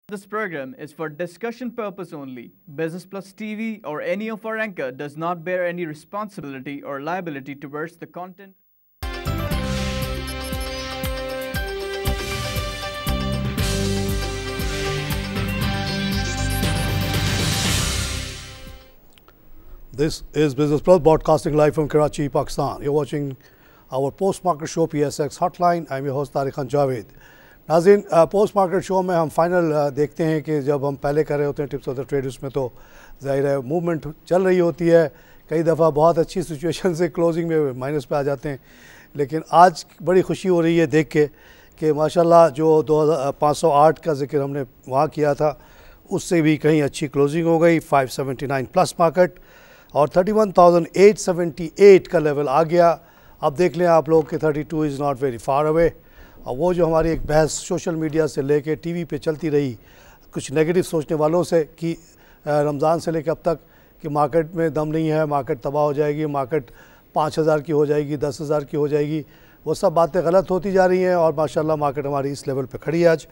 This program is for discussion purpose only. Business Plus TV or any of our anchor does not bear any responsibility or liability towards the content. This is Business Plus broadcasting live from Karachi, Pakistan. You're watching our post-market show PSX Hotline. I'm your host Tariq Khan Javed. नाज़रीन, post market show में हम final देखते हैं कि जब हम पहले कर रहे होते हैं टिप्स ऑफ द ट्रेड, उसमें तो ज़ाहिर है मूवमेंट चल रही होती है। कई दफ़ा बहुत अच्छी सिचुएशन से क्लोजिंग में माइनस पे आ जाते हैं, लेकिन आज बड़ी खुशी हो रही है देख के कि माशाल्लाह जो 2508 का जिक्र हमने वहाँ किया था उससे भी कहीं अच्छी क्लोजिंग हो गई। 579 प्लस मार्केट और 31,878 का लेवल आ गया। अब देख लें आप लोग कि 32 is not very far away. और वो जो हमारी एक बहस सोशल मीडिया से लेके टीवी पे चलती रही कुछ नेगेटिव सोचने वालों से कि रमज़ान से लेकर अब तक कि मार्केट में दम नहीं है, मार्केट तबाह हो जाएगी, मार्केट 5,000 की हो जाएगी, 10,000 की हो जाएगी, वो सब बातें गलत होती जा रही हैं और माशाल्लाह मार्केट हमारी इस लेवल पे खड़ी है आज।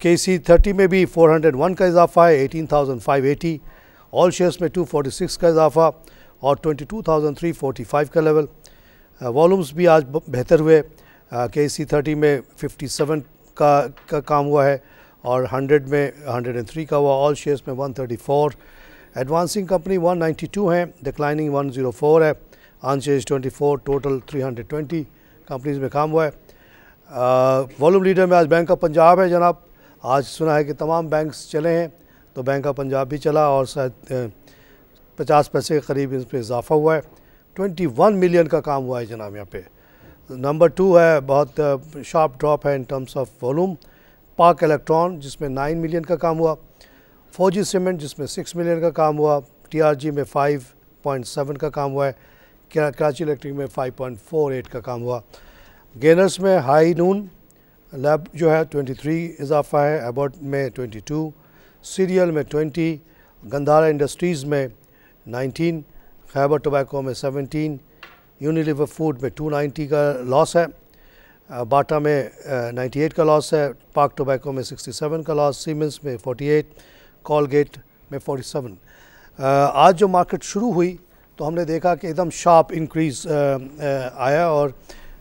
KC 30 में भी 401 का इजाफा है, 18,580। ऑल शेयर्स में 246 का इजाफा और 22,345 का लेवल। वॉल्यूम्स भी आज बेहतर हुए। KC 30 में 57 का काम हुआ है और 100 में 103 का हुआ। ऑल शेयर्स में 134। एडवांसिंग कंपनी 192 हैं, डिक्लाइनिंग 104 है, अनचेंज 24, टोटल 320 कंपनीज में काम हुआ है। वॉल्यूम लीडर में आज बैंक ऑफ पंजाब है जनाब। आज सुना है कि तमाम बैंक्स चले हैं तो बैंक ऑफ पंजाब भी चला और शायद 50 पैसे के करीब इस पर इजाफा हुआ है। 21 मिलियन का काम हुआ है जनाब यहाँ पे। नंबर 2 है, बहुत शार्प ड्रॉप है इन टर्म्स ऑफ वॉल्यूम। पाक इलेक्ट्रॉन जिसमें 9 मिलियन का काम हुआ। फौजी सीमेंट जिसमें 6 मिलियन का काम हुआ। TRG में 5.7 का काम हुआ है। कराची इलेक्ट्रिक में 5.48 का काम हुआ। गेनर्स में हाई नून लैब जो है 23 इजाफा है, एबॉट में 22, सीरियल में 20, गंधारा इंडस्ट्रीज़ में 19, खैबर टोबैको में 17, यूनिलीवर फूड में 290 का लॉस है, बाटा में 98 का लॉस है, पाक टोबैको में 67 का लॉस, सीमेंस में 48, कॉलगेट में 47। आज जो मार्केट शुरू हुई तो हमने देखा कि एकदम शार्प इंक्रीज़ आया और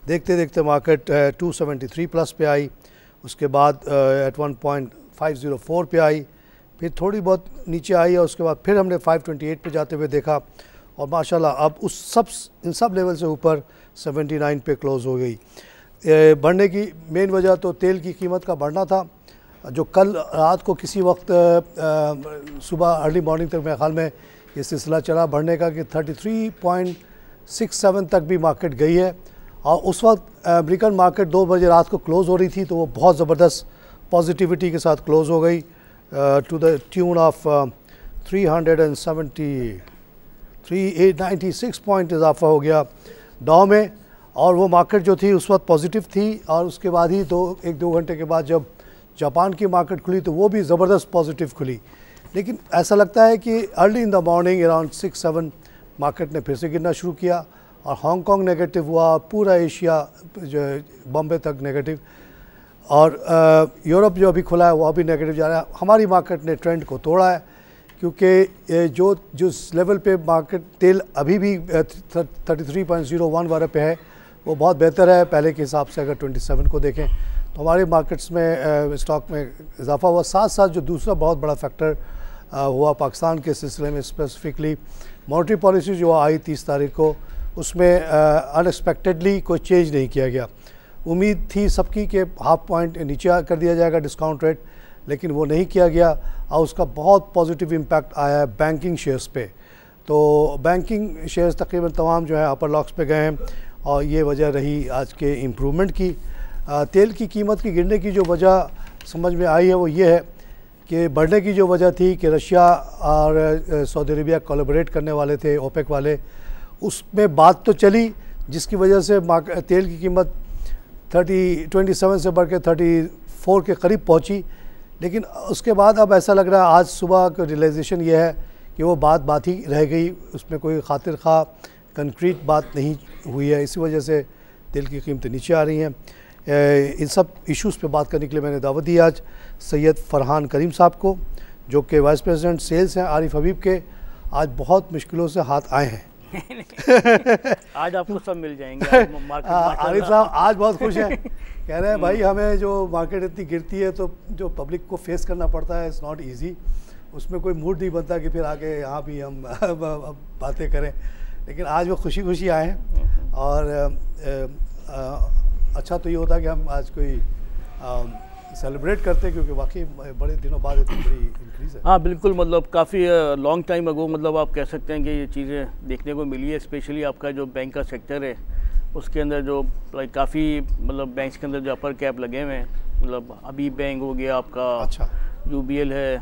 देखते देखते मार्केट 273 प्लस पे आई, उसके बाद एट 1.504 पे आई, फिर थोड़ी बहुत नीचे आई और उसके बाद फिर हमने 528 पे जाते हुए देखा और माशाल्लाह अब इन सब लेवल से ऊपर 79 पे क्लोज़ हो गई। बढ़ने की मेन वजह तो तेल की कीमत का बढ़ना था, जो कल रात को किसी वक्त सुबह अर्ली मॉर्निंग तक मेरे ख्याल में ये सिलसिला चला बढ़ने का कि 33.67 तक भी मार्केट गई है और उस वक्त अमेरिकन मार्केट 2 बजे रात को क्लोज़ हो रही थी तो वो बहुत ज़बरदस्त पॉजिटिविटी के साथ क्लोज़ हो गई to the tune of 396 point इजाफा हो गया डाउ में। और वो मार्केट जो थी उस वक्त पॉजिटिव थी और उसके बाद ही 1-2 घंटे के बाद जब जापान की मार्केट खुली तो वो भी ज़बरदस्त पॉजिटिव खुली। लेकिन ऐसा लगता है कि early in the morning around 6-7 market ने फिर से गिरना शुरू किया और हांगकांग नेगेटिव हुआ, पूरा एशिया जो बॉम्बे तक नेगेटिव और यूरोप जो अभी खुला है वो अभी नेगेटिव जा रहा है। हमारी मार्केट ने ट्रेंड को तोड़ा है क्योंकि जो लेवल पे मार्केट तेल अभी भी 33.01 वाले पे है वो बहुत बेहतर है पहले के हिसाब से। अगर 27 को देखें तो हमारे मार्केट्स में स्टॉक में इजाफा हुआ। साथ साथ जो दूसरा बहुत बड़ा फैक्टर हुआ पाकिस्तान के सिलसिले में स्पेसिफिकली मॉनेटरी पॉलिसी जो आई 30 तारीख को, उसमें अनएक्सपेक्टेडली कोई चेंज नहीं किया गया। उम्मीद थी सबकी कि हाफ पॉइंट नीचे कर दिया जाएगा डिस्काउंट रेट, लेकिन वो नहीं किया गया और उसका बहुत पॉजिटिव इम्पैक्ट आया है बैंकिंग शेयर्स पे। तो बैंकिंग शेयर्स तकरीबन तमाम जो है अपर लॉक्स पे गए हैं और ये वजह रही आज के इम्प्रूवमेंट की। तेल की कीमत की गिरने की जो वजह समझ में आई है वो ये है कि बढ़ने की जो वजह थी कि रशिया और सऊदी अरेबिया कोलैबोरेट करने वाले थे, ओपेक वाले, उसमें बात तो चली जिसकी वजह से तेल की कीमत 27 से बढ़ के 34 के करीब पहुंची। लेकिन उसके बाद अब ऐसा लग रहा है आज सुबह का रियलाइजेशन ये है कि वो बात ही रह गई, उसमें कोई खातिर खा कंक्रीट बात नहीं हुई है, इसी वजह से तेल की कीमतें नीचे आ रही हैं। इन सब इश्यूज़ पे बात करने के लिए मैंने दावत दी आज सैयद फरहान करीम साहब को, जो कि वाइस प्रेसिडेंट सेल्स हैं आरिफ हबीब के। आज बहुत मुश्किलों से हाथ आए हैं। आज आपको सब मिल जाएंगे। आरिफ साहब आज बहुत खुश हैं, कह रहे हैं भाई हमें जो मार्केट इतनी गिरती है तो जो पब्लिक को फेस करना पड़ता है, इट्स नॉट इजी। उसमें कोई मूड नहीं बनता कि फिर आके यहाँ भी हम बातें करें, लेकिन आज वो खुशी खुशी आए हैं। और अच्छा तो ये होता कि हम आज कोई सेलिब्रेट करते, क्योंकि वाकई बड़े दिनों बाद इतनी बड़ी इंक्रीज़ है। हाँ बिल्कुल, मतलब काफ़ी लॉन्ग टाइम अगो मतलब आप कह सकते हैं कि ये चीज़ें देखने को मिली है। स्पेशली आपका जो बैंक का सेक्टर है उसके अंदर जो लाइक काफ़ी मतलब बैंक्स के अंदर जो अपर कैप लगे हुए हैं, मतलब अभी बैंक हो गया आपका, अच्छा, UBL है,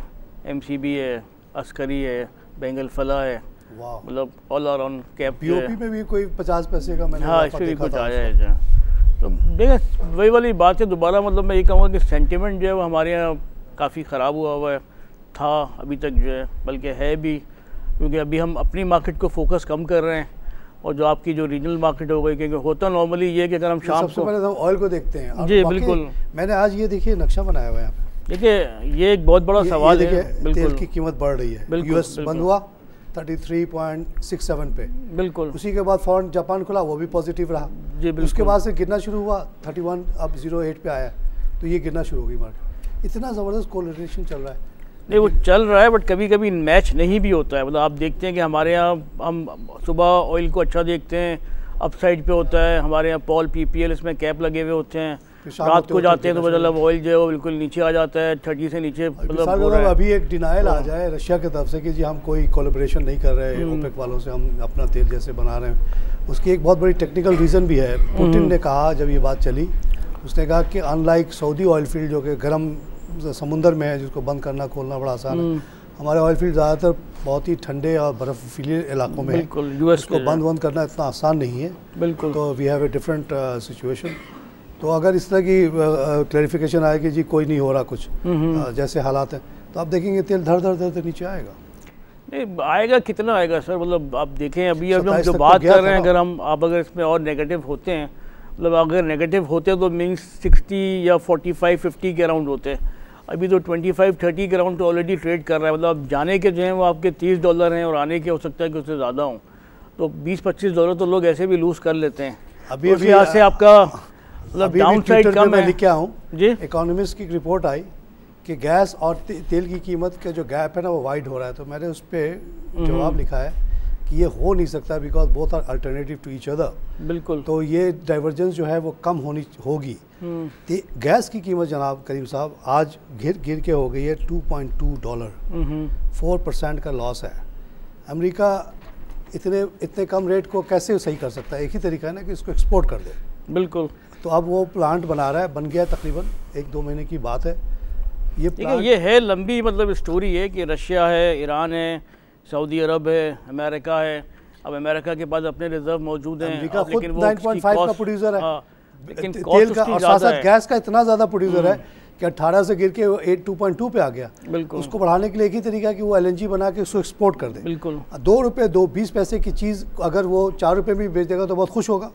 MCB है, अस्करी है, बैंक अल-फलाह है, मतलब ऑल अराउंड कैप। BOP में भी कोई 50 पैसे का मैंने, हाँ इसमें भी कुछ आया है। तो देखिए वही वाली बात है दोबारा, मतलब मैं ये कहूँगा कि सेंटिमेंट जो है वो हमारे यहाँ काफ़ी ख़राब हुआ है, था अभी तक जो है, बल्कि है भी, क्योंकि अभी हम अपनी मार्केट को फोकस कम कर रहे हैं और जो आपकी जो रीजनल मार्केट हो गई, क्योंकि होता नॉर्मली ये कि अगर हम शाम सबसे पहले हम ऑयल को देखते हैं। जी बिल्कुल, मैंने आज ये देखिए नक्शा बनाया हुआ है यहाँ पे। देखिए ये एक बहुत बड़ा सवाल है। तेल की कीमत बढ़ रही है, US बंद हुआ 33.67 पे, बिल्कुल। उसी के बाद फॉरेन जापान खुला, वो भी पॉजिटिव रहा जी, बिल्कुल। उसके बाद से गिरना शुरू हुआ 31, अब 08 पे आया, तो ये गिरना शुरू हो गई मार्केट। इतना ज़बरदस्त कोरिलेशन चल रहा है। नहीं वो चल रहा है, बट कभी कभी मैच नहीं भी होता है। मतलब आप देखते हैं कि हमारे यहाँ हम सुबह ऑयल को अच्छा देखते हैं, अपसाइड पे होता है, हमारे यहाँ पॉल PPL इसमें कैप लगे हुए होते हैं, रात को जाते हैं तो मतलब ऑयल जो है वो बिल्कुल नीचे आ जाता है, 30 से नीचे। मतलब अभी एक डिनाइल आ जाए रशिया की तरफ से कि जी हम कोई कोलैबोरेशन नहीं कर रहे ओपेक वालों से, हम अपना तेल जैसे बना रहे हैं, उसकी एक बहुत बड़ी टेक्निकल रीज़न भी है। पुतिन ने कहा जब ये बात चली, उसने कहा कि अनलाइक सऊदी ऑयल फील्ड जो कि गर्म समुंदर में है, जिसको बंद करना खोलना बड़ा आसान है, हमारे ऑयल फील्ड ज़्यादातर बहुत ही ठंडे और बर्फीले इलाकों में है, उसको बंद करना इतना आसान नहीं है। बिल्कुल, तो we have a different situation. तो अगर इस तरह की क्लैरिफिकेशन आए कि जी कोई नहीं हो रहा कुछ, जैसे हालात हैं, तो आप देखेंगे तेल धर धर नीचे आएगा। नहीं आएगा, कितना आएगा सर? मतलब आप देखें अभी अब हम जो बात कर रहे हैं, अगर हम आप अगर इसमें और नेगेटिव होते हैं, मतलब अगर नेगेटिव होते तो मीन्स 60 या 45-50 के अराउंड होते हैं। अभी तो 25-30 के अराउंड तो ऑलरेडी ट्रेड कर रहा है। मतलब जाने के जो हैं वो आपके $30 हैं और आने के हो सकता है कि उससे ज़्यादा हों, तो $20-25 तो लोग ऐसे भी लूज़ कर लेते हैं। अभी यहाँ से आपका मतलब डाउन साइड कम है। लिख के आऊँ जी, इकोनॉमिस्ट की रिपोर्ट आई कि गैस और तेल की कीमत का जो गैप है ना वो वाइड हो रहा है, तो मैंने उस पर जवाब लिखा है कि ये हो नहीं सकता, because both are alternative to each other. बिल्कुल, तो ये डाइवर्जेंस जो है वो कम होगी। गैस की कीमत जनाब करीम साहब आज गिर के हो गई है $2.2, 4% का लॉस है। अमेरिका इतने कम रेट को कैसे सही कर सकता है? एक ही तरीका है ना कि इसको एक्सपोर्ट कर दे। बिल्कुल, तो अब वो प्लांट बना रहा है, बन गया तकरीबन 1-2 महीने की बात है। ये है लंबी मतलब स्टोरी है कि रशिया है, ईरान है, सऊदी अरब है, अमेरिका है। अब अमेरिका के पास अपने रिजर्व मौजूद हैं, लेकिन वो 9.5 का प्रोड्यूसर है, लेकिन तेल का और साथ गैस का इतना ज़्यादा प्रोड्यूसर है कि 18 से गिर के 2.2 पे आ गया। बिल्कुल, उसको बढ़ाने के लिए एक ही तरीका है कि वो LNG बना के उसको एक्सपोर्ट कर दे। बिल्कुल, $2.20 की चीज़ अगर वो $4 में भी बेच देगा तो बहुत खुश होगा,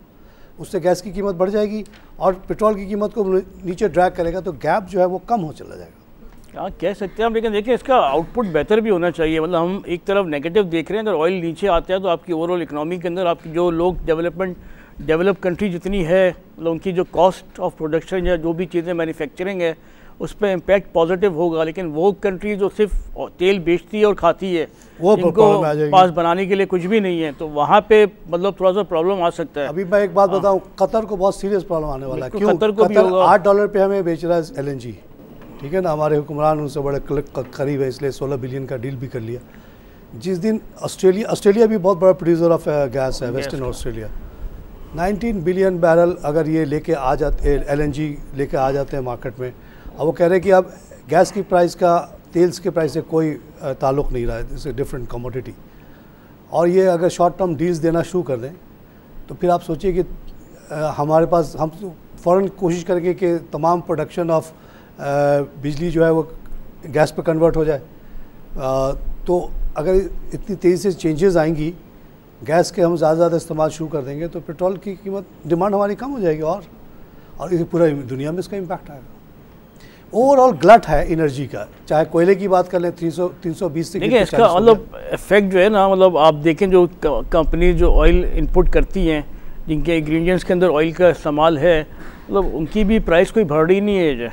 उससे गैस की कीमत बढ़ जाएगी और पेट्रोल की कीमत को नीचे ड्रैग करेगा, तो गैप जो है वो कम हो चला जाएगा। हाँ कह सकते हैं हम, लेकिन देखिए इसका आउटपुट बेहतर भी होना चाहिए। मतलब हम एक तरफ नेगेटिव देख रहे हैं, अगर ऑयल नीचे आता है तो आपकी ओवरऑल इकोनॉमी के अंदर आपकी जो लोग डेवलप कंट्री जितनी है, मतलब उनकी जो कॉस्ट ऑफ प्रोडक्शन या जो भी चीज़ें मैन्युफैक्चरिंग है उस पर इम्पैक्ट पॉजिटिव होगा। लेकिन वो कंट्री जो सिर्फ तेल बेचती है और खाती है, वो इनको पास बनाने के लिए कुछ भी नहीं है, तो वहाँ पे मतलब थोड़ा सा प्रॉब्लम आ सकता है। अभी मैं एक बात बताऊँ, कतर को बहुत सीरियस प्रॉब्लम आने वाला है। क्यों? कतर को $8 पे हमें बेच रहा है LNG, ठीक है ना, हमारे हुक्मरान उनसे बड़े करीब है, इसलिए 16 बिलियन का डील भी कर लिया। जिस दिन ऑस्ट्रेलिया भी बहुत बड़ा प्रोड्यूसर ऑफ गैस है, वेस्टर्न ऑस्ट्रेलिया, 19 बिलियन बैरल अगर ये लेके आ जाते, LNG लेके आ जाते हैं मार्केट में, अब वो कह रहे हैं कि अब गैस की प्राइस का तेल्स के प्राइस से कोई ताल्लुक़ नहीं रहा है, इट्स ए डिफरेंट कमोडिटी। और ये अगर शॉर्ट टर्म डील्स देना शुरू कर दें तो फिर आप सोचिए कि हमारे पास हम फ़ौरन कोशिश करेंगे कि तमाम प्रोडक्शन ऑफ बिजली जो है वो गैस पे कन्वर्ट हो जाए। तो अगर इतनी तेज़ी से चेंजेस आएंगी, गैस के हम ज़्यादा इस्तेमाल शुरू कर देंगे, तो पेट्रोल की कीमत डिमांड हमारी कम हो जाएगी। और इस पूरा दुनिया में इसका इम्पैक्ट आएगा। ओवरऑल ग्लट है एनर्जी का, चाहे कोयले की बात कर लें 320 से देखिए इसका मतलब इफेक्ट जो है ना, मतलब आप देखें जो कंपनी जो ऑयल इनपुट करती हैं, जिनके इंग्रेडिएंट्स के अंदर ऑयल का इस्तेमाल है, मतलब उनकी भी प्राइस कोई बढ़ रही नहीं है जो,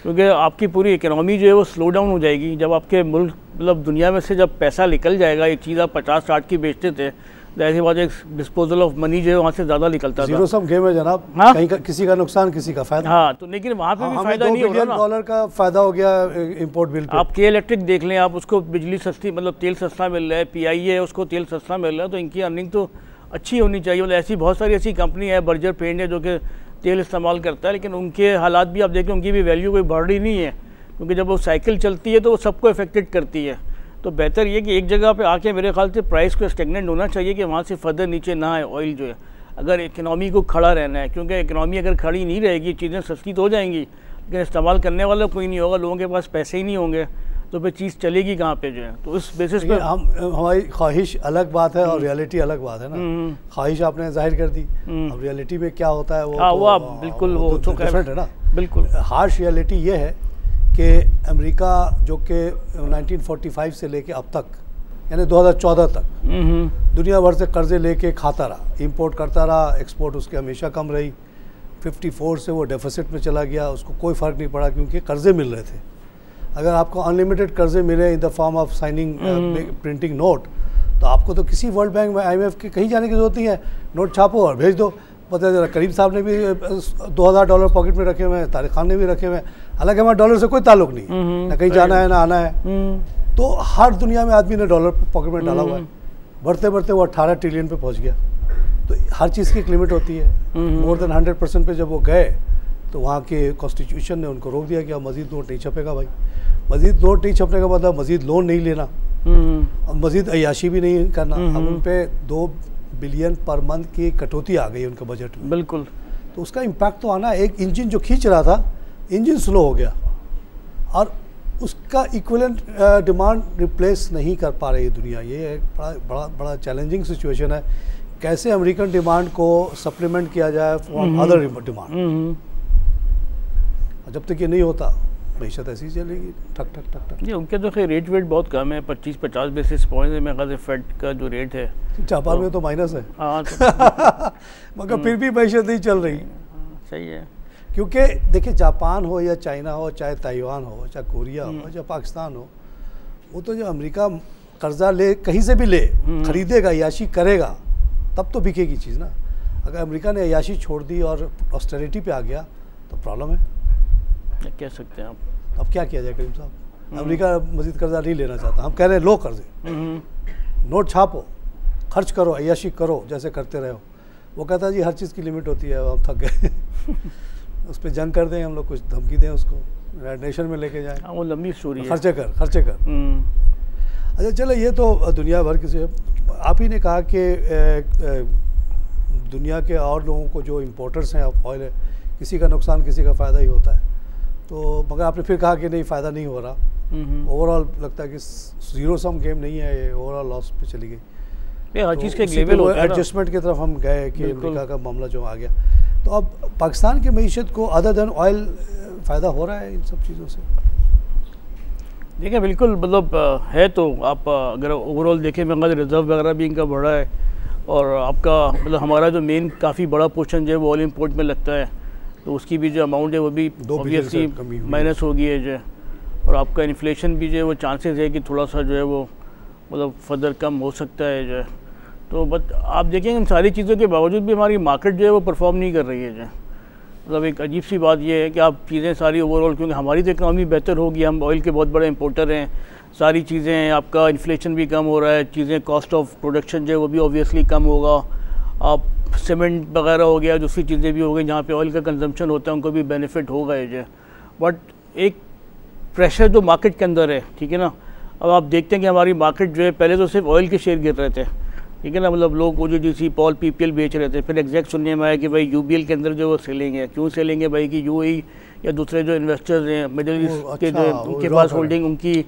क्योंकि आपकी पूरी इकनॉमी जो है वो स्लो डाउन हो जाएगी। जब आपके मुल्क मतलब दुनिया में से जब पैसा निकल जाएगा, एक चीज़ आप 50-60 की बेचते थे, ऐसी बात एक डिस्पोजल ऑफ मनी जो है वहाँ से ज़्यादा निकलता था। जीरो सम गेम है जनाब। हाँ? कहीं का, किसी का नुकसान किसी का फायदा। हाँ, तो लेकिन वहाँ पे भी फायदा नहीं हो रहा ना। $2 का फायदा हो गया इंपोर्ट बिल पे। आप के इलेक्ट्रिक देख लें, आप उसको बिजली सस्ती मतलब तेल सस्ता मिल रहा है, PI है उसको तेल सस्ता मिल रहा है, तो इनकी अर्निंग तो अच्छी होनी चाहिए। मतलब ऐसी बहुत सारी ऐसी कंपनी है, बर्जर पेंट है जो कि तेल इस्तेमाल करता है, लेकिन उनके हालात भी आप देखें, उनकी भी वैल्यू कोई बढ़ रही नहीं है, क्योंकि जब वो साइकिल चलती है तो वो सबको इफेक्टेड करती है। तो बेहतर ये कि एक जगह पे आके मेरे ख्याल से प्राइस को स्टेगनेंट होना चाहिए कि वहाँ से फर्दर नीचे ना आए ऑयल जो है, अगर इकनॉमी को खड़ा रहना है, क्योंकि इकनॉमी अगर खड़ी नहीं रहेगी चीज़ें सस्ती तो हो जाएंगी, लेकिन इस्तेमाल करने वाला कोई नहीं होगा, लोगों के पास पैसे ही नहीं होंगे, तो फिर चीज़ चलेगी कहाँ पे जो है। तो इस बेसिस पे हमारी ख्वाहिश अलग बात है और रियलिटी अलग बात है ना। ख्वाहिश आपने जाहिर कर दी, अब रियलिटी में क्या होता है वो आप बिल्कुल वो तो डिफरेंट है ना। बिल्कुल हार्श रियलिटी ये है कि अमेरिका जो कि 1945 से लेके अब तक यानी 2014 तक दुनिया भर से कर्जे लेके खाता रहा, इंपोर्ट करता रहा, एक्सपोर्ट उसकी हमेशा कम रही। 54 से वो डेफिसिट में चला गया, उसको कोई फ़र्क नहीं पड़ा क्योंकि कर्जे मिल रहे थे। अगर आपको अनलिमिटेड कर्जे मिले in the form of signing printing note, तो आपको तो किसी वर्ल्ड बैंक में IMF के कहीं जाने की जरूरत नहीं है, नोट छापो और भेज दो। पता चला करीम साहब ने भी $2000 पॉकेट में रखे हुए हैं, तारिक खान ने भी रखे हुए हैं, हालांकि हमारे डॉलर से कोई ताल्लुक नहीं, ना कहीं जाना है ना आना है। तो हर दुनिया में आदमी ने डॉलर पॉकेट में डाला हुआ है, बढ़ते बढ़ते वो 18 ट्रिलियन पे पहुंच गया। तो हर चीज़ की एक लिमिट होती है। मोर देन 100% पे जब वो गए तो वहाँ के कॉन्स्टिट्यूशन ने उनको रोक दिया कि अब मजीद नोट नहीं छपेगा भाई। मजीद नोट नहीं छपने का मतलब मजीद लोन नहीं लेना और मजीद अय्याशी भी नहीं करना। अब उन पे 2 बिलियन पर मंथ की कटौती आ गई उनके बजट में। बिल्कुल। तो उसका इम्पैक्ट तो आना। एक इंजन जो खींच रहा था, इंजन स्लो हो गया और उसका इक्विवेलेंट डिमांड रिप्लेस नहीं कर पा रही दुनिया। ये एक बड़ा चैलेंजिंग सिचुएशन है, कैसे अमेरिकन डिमांड को सप्लीमेंट किया जाए फ्रॉम अदर डिमांड। जब तक ये नहीं होता मीशत ऐसी चलेगी, ठक ठक ठक ठक। जी, उनके तो खैर रेट वेट बहुत कम है, 25-50 बेसिस पॉइंट है मेरे ख्याल से फेड का जो रेट है। जापान में तो माइनस है। हाँ तो मगर फिर भी मीशत नहीं चल रही। सही है, क्योंकि देखिए जापान हो या चाइना हो, चाहे ताइवान हो, चाहे कोरिया हो, चाहे पाकिस्तान हो, वो तो जो अमेरिका कर्जा ले कहीं से भी ले खरीदेगा, अय्याशी करेगा, तब तो बिकेगी चीज़ ना। अगर अमेरिका ने अय्याशी छोड़ दी और ऑस्टेरिटी पे आ गया तो प्रॉब्लम है। कह सकते हैं आप। अब क्या किया जाए करीम साहब? अमेरिका मजीद कर्जा नहीं लेना चाहता, हम कह रहे हैं लो कर्जे, नोट छापो, खर्च करो, अय्याशी करो जैसे करते रहो। वो कहता है जी हर चीज़ की लिमिट होती है, हम थक गए। उस पर जंग कर दें हम लोग, कुछ धमकी दें उसको, नेशन में लेके जाएं। वो लंबी स्टोरी है। खर्चे कर। अच्छा चलो, ये तो दुनिया भर की से आप ही ने कहा कि दुनिया के और लोगों को जो इम्पोर्टर्स हैं ऑयल है, किसी का नुकसान किसी का फ़ायदा ही होता है। तो मगर आपने फिर कहा कि नहीं फ़ायदा नहीं हो रहा। ओवरऑल लगता है कि ज़ीरो सम गेम नहीं है, ये ओवरऑल लॉस पे चली गई। हर चीज़ का एक लेवल होता है, एडजस्टमेंट की तरफ हम गए कि अमेरिका का मामला जो आ गया। तो अब पाकिस्तान की मईशत को अदर देन ऑयल फ़ायदा हो रहा है इन सब चीज़ों से? देखिए बिल्कुल, मतलब है तो आप अगर ओवरऑल देखें, मेरा रिजर्व वगैरह भी इनका बढ़ा है, और आपका मतलब हमारा जो मेन काफ़ी बड़ा पोर्शन जो है वो ऑयल इम्पोर्ट में लगता है, तो उसकी भी जो अमाउंट है वो भी ऑब्वियसली माइनस हो गई है जो है। और आपका इन्फ्लेशन भी जो है वो चांसेस है कि थोड़ा सा जो है वो मतलब फर्दर कम हो सकता है जो है। तो बट आप देखेंगे इन सारी चीज़ों के बावजूद भी हमारी मार्केट जो है वो परफॉर्म नहीं कर रही है जो है। मतलब एक अजीब सी बात ये है कि आप चीज़ें सारी ओवरऑल, क्योंकि हमारी तो इकनॉमी बेहतर होगी, हम ऑयल के बहुत बड़े इंपोर्टर हैं, सारी चीज़ें हैं, आपका इन्फ्लेशन भी कम हो रहा है, चीज़ें कॉस्ट ऑफ प्रोडक्शन जो है वो भी ऑब्वियसली कम होगा। आप सीमेंट वगैरह हो गया, दूसरी चीज़ें भी हो गई जहाँ पे ऑयल का कंजम्पशन होता है, उनको भी बेनिफिट होगा ये जो है। बट एक प्रेशर जो मार्केट के अंदर है, ठीक है ना। अब आप देखते हैं कि हमारी मार्केट जो है पहले तो सिर्फ ऑयल के शेयर गिर रहे थे, ठीक है ना, मतलब लोग OGDC पॉल PPL बेच रहे थे, फिर एग्जैक्ट सुनने में आया कि भाई UBL के अंदर जो वो सेलिंग है। क्यों सेलिंग है भाई? कि UAE या दूसरे जो इन्वेस्टर्स हैं मिडिल ईस्ट के जो उनके पास होल्डिंग उनकी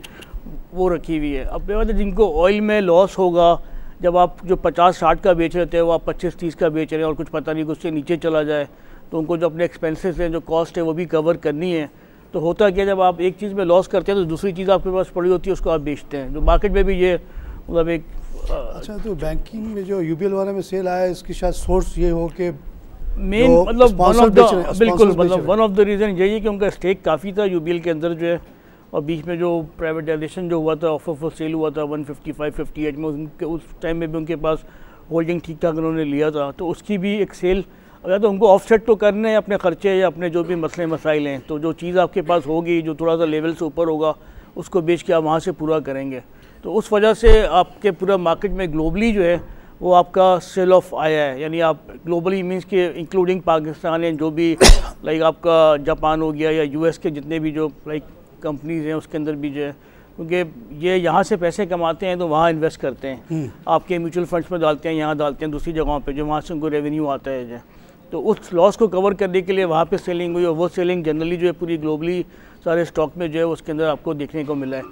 वो रखी हुई है। अब ये जिनको ऑयल में लॉस होगा, जब आप जो 50-60 का बेच रहे थे वो आप 25-30 का बेच रहे हैं और कुछ पता नहीं कि उससे नीचे चला जाए, तो उनको जो अपने एक्सपेंसेस हैं, जो कॉस्ट है, वो भी कवर करनी है। तो होता क्या, जब आप एक चीज़ में लॉस करते हैं तो दूसरी चीज़ आपके पास पड़ी होती है, उसको आप बेचते हैं। जो मार्केट में भी ये मतलब एक अच्छा, तो बैंकिंग में जो यूबीएल वाले में सेल आया, इसकी शायद सोर्स ये हो कि मेन मतलब वन ऑफ द रीज़न यही है कि उनका स्टेक काफ़ी था यूबीएल के अंदर जो है, और बीच में जो प्राइवेटाइजेशन जो हुआ था, ऑफर फॉर सेल हुआ था 155-58 में, उनके उस टाइम में भी उनके पास होल्डिंग ठीक ठाक उन्होंने लिया था। तो उसकी भी एक सेल, अगर तो उनको ऑफसेट तो करने हैं अपने खर्चे या अपने जो भी मसले मसाइल हैं, तो जो चीज़ आपके पास होगी जो थोड़ा सा लेवल से ऊपर होगा उसको बेच के आप वहाँ से पूरा करेंगे। तो उस वजह से आपके पूरा मार्केट में ग्लोबली जो है वो आपका सेल ऑफ आया है। यानी आप ग्लोबली मींस के इंक्लूडिंग पाकिस्तान है, जो भी लाइक आपका जापान हो गया या यूएस के जितने भी जो लाइक कंपनीज़ हैं उसके अंदर भी जो है, क्योंकि ये यहाँ से पैसे कमाते हैं तो वहाँ इन्वेस्ट करते हैं, आपके म्यूचुअल फंड्स में डालते हैं, यहाँ डालते हैं दूसरी जगहों पे, जो वहाँ से उनको रेवेन्यू आता है जो। तो उस लॉस को कवर करने के लिए वहाँ पे सेलिंग हुई, और वो सेलिंग जनरली जो है पूरी ग्लोबली सारे स्टॉक में जो है उसके अंदर आपको देखने को मिला है।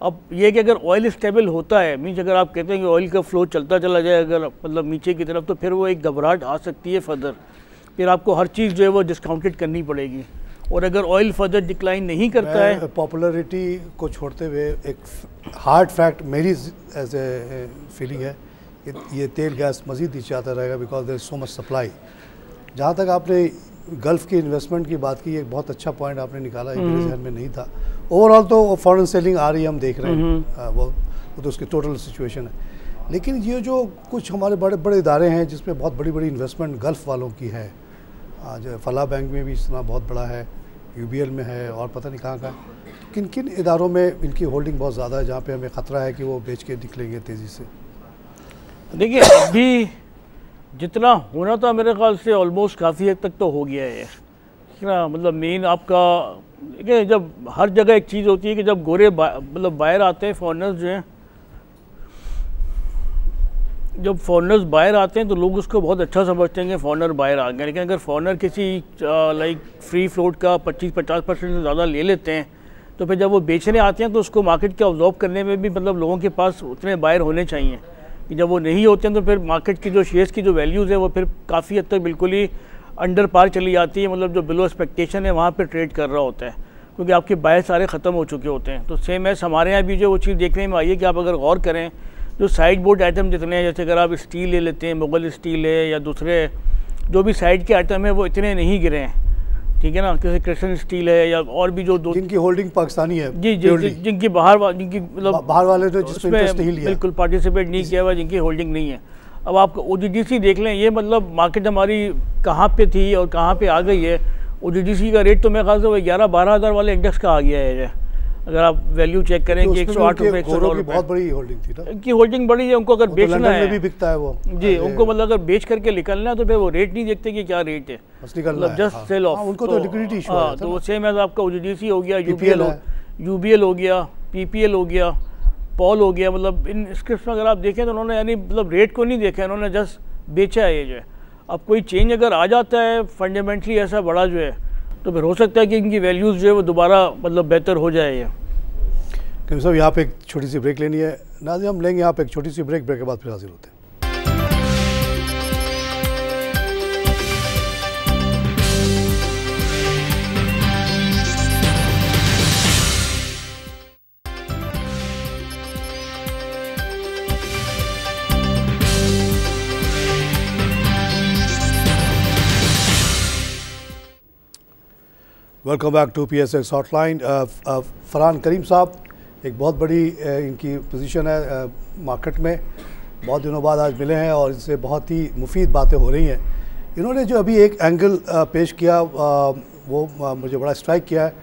अब ये कि अगर ऑयल स्टेबल होता है, मीन्स अगर आप कहते हैं कि ऑयल का फ्लो चलता चला जाए अगर मतलब नीचे की तरफ, तो फिर वो एक घबराहट आ सकती है फर्दर, फिर आपको हर चीज़ जो है वो डिस्काउंटेड करनी पड़ेगी। और अगर ऑयल फर्दर डिक्लाइन नहीं करता है, पॉपुलैरिटी को छोड़ते हुए एक हार्ड फैक्ट मेरी एज ए फीलिंग है कि ये तेल गैस मज़ीद नीचे आता रहेगा, because there is so much supply. जहाँ तक आपने गल्फ़ की इन्वेस्टमेंट की बात की, एक बहुत अच्छा पॉइंट आपने निकाला, ये मेरे जहन में नहीं था। ओवरऑल तो फॉरेन सेलिंग आ रही है, हम देख रहे हैं, वो तो उसकी टोटल सिचुएशन है। लेकिन ये जो कुछ हमारे बड़े बड़े इदारे हैं जिसमें बहुत बड़ी बड़ी इन्वेस्टमेंट गल्फ़ वालों की है, आज फलाह बैंक में भी इतना बहुत बड़ा है, यूबीएल में है, और पता नहीं कहाँ कहाँ, किन किन इदारों में इनकी होल्डिंग बहुत ज़्यादा है जहाँ पे हमें ख़तरा है कि वो बेच के निकलेंगे तेज़ी से? देखिए अभी जितना होना था मेरे ख्याल से ऑलमोस्ट काफ़ी हद तक तो हो गया है, ठीक ना। मतलब मेन आपका देखिए, जब हर जगह एक चीज़ होती है कि जब गोरे मतलब बाहर आते हैं फॉरेनर्स जो हैं, जब फॉरेनर्स बाहर आते हैं तो लोग उसको बहुत अच्छा समझते हैं कि फॉरेनर बाहर आ गए। लेकिन अगर फॉरेनर किसी लाइक फ्री फ्लोट का 25-50% से ज़्यादा ले लेते हैं, तो फिर जब वो बेचने आते हैं तो उसको मार्केट के ऑब्जॉर्व करने में भी मतलब लोगों के पास उतने बायर होने चाहिए कि जब वो नहीं होते हैं तो फिर मार्केट की जो शेयर्स की जो वैल्यूज़ है वो फिर काफ़ी हद तक बिल्कुल ही अंडर पार चली जाती है, मतलब जो बिलो एक्सपेक्टेशन है वहाँ पे ट्रेड कर रहा होता है, क्योंकि आपके बाय सारे ख़त्म हो चुके होते हैं। तो सेम एस हमारे यहाँ भी जो वो चीज़ देखने में आई है कि आप अगर गौर करें, जो साइड बोर्ड आइटम जितने हैं, जैसे अगर आप स्टील ले लेते हैं, मुगल स्टील है या दूसरे जो भी साइड के आइटम है, वो इतने नहीं गिरे हैं, ठीक है ना। जैसे क्रिस्टन स्टील है या और भी जो जिनकी होल्डिंग पाकिस्तानी है, जी जी, जिनकी जिनकी मतलब बाहर वाले ने जिसमें इंटरेस्ट नहीं लिया, बिल्कुल पार्टिसिपेट नहीं किया हुआ, जिनकी होल्डिंग नहीं है। अब आप OGDC देख लें, ये मतलब मार्केट हमारी कहाँ पे थी और कहाँ पे आ गई है। OGDC का रेट तो मेरे ख्याल से वो 11-12 हज़ार वाले इंडेक्स का आ गया है। अगर आप वैल्यू चेक करें कि 108 रुपये, 109 रुपये बहुत बड़ी होल्डिंग थी ना, इनकी होल्डिंग बड़ी है। उनको अगर बेचना है, भी बिकता है वो जी, उनको मतलब अगर बेच करके निकलना है तो फिर वो रेट नहीं देखते कि क्या रेट है, मतलब जस्ट सेल ऑफ। उनको तो लिक्विडिटी इशू है, तो सेम एज आपका OGDC हो गया, UBL हो गया, PPL हो गया, पॉल हो गया। मतलब इन स्क्रिप्ट में अगर आप देखें तो उन्होंने यानी मतलब रेट को नहीं देखा, उन्होंने जस्ट बेचा है ये जो है। अब कोई चेंज अगर आ जाता है फंडामेंटली ऐसा बड़ा जो है, तो फिर हो सकता है कि इनकी वैल्यूज़ जो है वो दोबारा मतलब बेहतर हो जाए। क्योंकि साहब यहाँ पे एक छोटी सी ब्रेक लेनी है, नाज़िम हम लेंगे यहाँ पे एक छोटी सी ब्रेक के बाद फिर हाजिर होते हैं। Welcome back to PSX hotline. Farhan Karim साहब, एक बहुत बड़ी इनकी पोजीशन है मार्केट में, बहुत दिनों बाद आज मिले हैं और इनसे बहुत ही मुफीद बातें हो रही हैं। इन्होंने जो अभी एक एंगल पेश किया वो मुझे बड़ा स्ट्राइक किया है।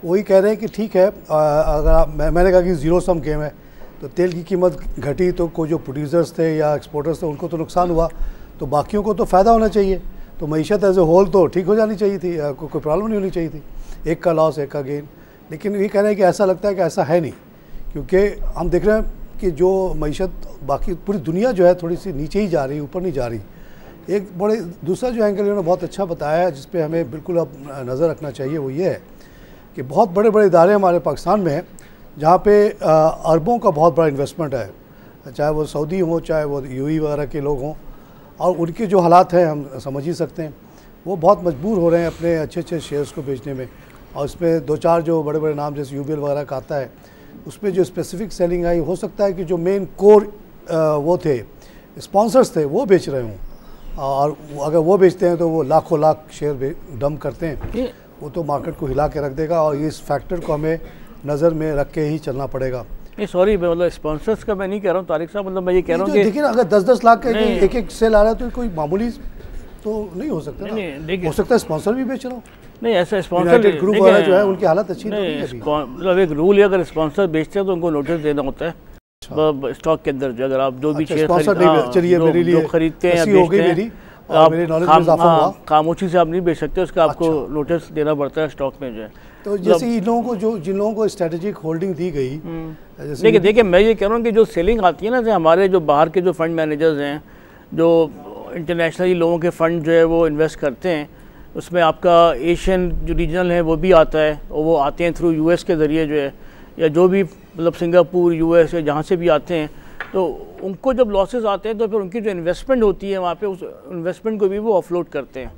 वही कह रहे हैं कि ठीक है, अगर मैंने कहा कि ज़ीरो सम गेम है, तो तेल की कीमत घटी तो कोई जो प्रोड्यूसर्स थे या एक्सपोर्टर्स थे उनको तो नुकसान हुआ, तो बाकियों को तो फ़ायदा होना चाहिए। तो मईशत एज ए होल तो ठीक हो जानी चाहिए थी, कोई प्रॉब्लम नहीं होनी चाहिए थी, एक का लॉस एक का गेन। लेकिन ये कह रहे हैं कि ऐसा लगता है कि ऐसा है नहीं, क्योंकि हम देख रहे हैं कि जो मईशत बाकी पूरी दुनिया जो है थोड़ी सी नीचे ही जा रही है, ऊपर नहीं जा रही। एक बड़े दूसरा जो एंगल इन्होंने बहुत अच्छा बताया है, जिस पे हमें बिल्कुल अब नज़र रखना चाहिए, वो ये है कि बहुत बड़े बड़े इदारे हमारे पाकिस्तान में हैं जहाँ पे अरबों का बहुत बड़ा इन्वेस्टमेंट है, चाहे वो सऊदी हों, चाहे वो UAE वगैरह के लोग हों, और उनके जो हालात हैं हम समझ ही सकते हैं। वो बहुत मजबूर हो रहे हैं अपने अच्छे अच्छे शेयर्स को बेचने में। और इसमें दो चार जो बड़े बड़े नाम जैसे यूबीएल वगैरह का आता है, उसमें जो स्पेसिफिक सेलिंग आई, हो सकता है कि जो मेन कोर वो थे स्पॉन्सर्स थे वो बेच रहे हों, और अगर वो बेचते हैं तो वो लाखों लाख शेयर डंप करते हैं, वो तो मार्केट को हिला के रख देगा। और इस फैक्टर को हमें नज़र में रख के ही चलना पड़ेगा। नहीं सॉरी, मतलब स्पॉन्सर्स का मैं नहीं कह रहा हूँ तारिक साहब, मतलब मैं ये कह रहा हूँ कि देखिए अगर 10-10 लाख का एक एक सेल आ रहा है तो कोई मामूली तो नहीं हो सकता ना। हो सकता है स्पॉन्सर भी बेच रहा हो। नहीं ऐसा स्पॉन्सर ग्रुप वाला जो है उनकी हालत अच्छी नहीं है। मतलब एक रूल है, अगर स्पॉन्सर बेचते हैं तो उनको नोटिस देना होता है स्टॉक के अंदर। अगर आप जो भी शेयर खरीदते हैं या बेचते हैं, आप खामोशी से आप नहीं बेच सकते, उसका आपको नोटिस देना पड़ता है स्टॉक में जो है। तो जैसे इन लोगों को जिन लोगों को स्ट्रेटेजिक होल्डिंग दी गई, देखिए मैं ये कह रहा हूँ कि जो सेलिंग आती है ना, जैसे हमारे जो बाहर के जो फंड मैनेजर्स हैं, जो इंटरनेशनली लोगों के फंड जो है वो इन्वेस्ट करते हैं, उसमें आपका एशियन जो रीजनल है वो भी आता है, और वो आते हैं थ्रू यूएस के ज़रिए जो है, या जो भी मतलब सिंगापुर यूएस या जहाँ से भी आते हैं, तो उनको जब लॉसेस आते हैं तो फिर उनकी जो इन्वेस्टमेंट होती है वहाँ पे, उस इन्वेस्टमेंट को भी वो ऑफलोड करते हैं।